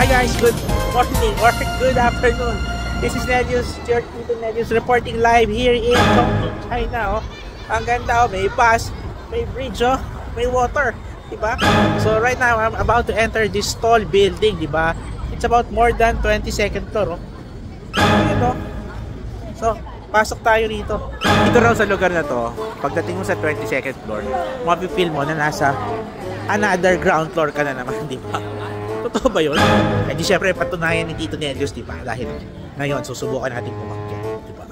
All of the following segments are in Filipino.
Hi guys, good morning or good afternoon. This is Nelius, Tito Nelius reporting live here in Chongqing, China. Oh. Ang ganda, oh, may bus, may bridge, oh, may water, diba? So right now I'm about to enter this tall building, diba? It's about more than 22nd floor, oh. Yun, oh. So, pasok tayo rito. Dito raw sa lugar na to, pagdating mo sa 22nd floor, mapipil mo na nasa another ground floor ka na naman, diba? Totoo ba yun? Eh di syempre patunayan ni Tito Nelius, diba? Dahil ngayon susubukan natin pumakyat, diba?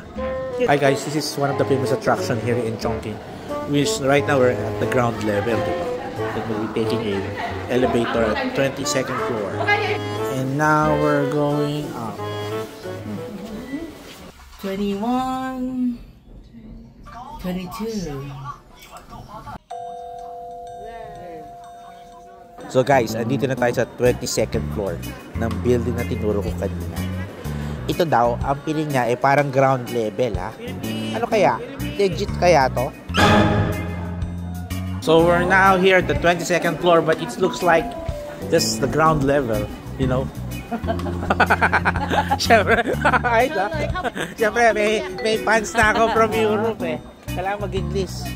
Hi guys, this is one of the famous attraction here in Chongqing, which right now we're at the ground level, diba? Then we'll be taking a elevator at 22nd floor. And now we're going up. 21, 22. So guys, andito na tayo sa 22nd floor ng building na tinuro ko kanina. Ito daw, ang piling niya ay parang ground level, ha? Ano kaya? Legit kaya to? So we're now here at the 22nd floor, but it looks like just the ground level, you know? Siyempre, siyempre may fans na ako from Europe eh. Kailangan mag-English.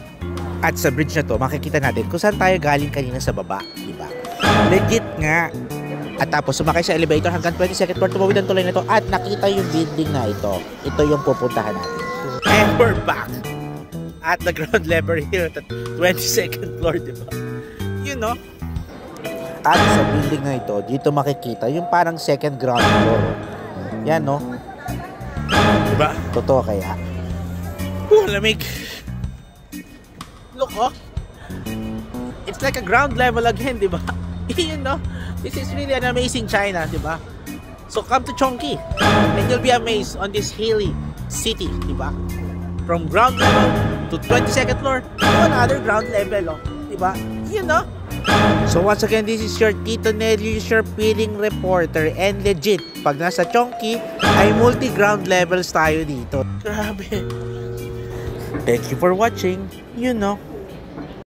At sa bridge na to, makikita natin kung saan tayo galing kanina sa baba, di ba? Legit nga. At tapos sumakay sa elevator hanggang 22nd floor, tumawid ang tulay na to at nakita yung building na ito. Ito yung pupuntahan natin. And we're back at the ground level here at the 22nd floor, di ba? You know? At sa building na ito, dito makikita yung parang second ground floor. Yan, no? Diba? Totoo kaya? Lamig. Look, oh. It's like a ground level again, diba? You know, this is really an amazing China, diba? So come to Chongqing and you'll be amazed on this hilly city, diba? From ground level to 22nd floor to another ground level, oh, diba? You know? So once again, this is your Tito Nelius, your feeling reporter, and legit, pag nasa Chongqing, ay multi-ground levels tayo dito. Grabe. Thank you for watching, you know.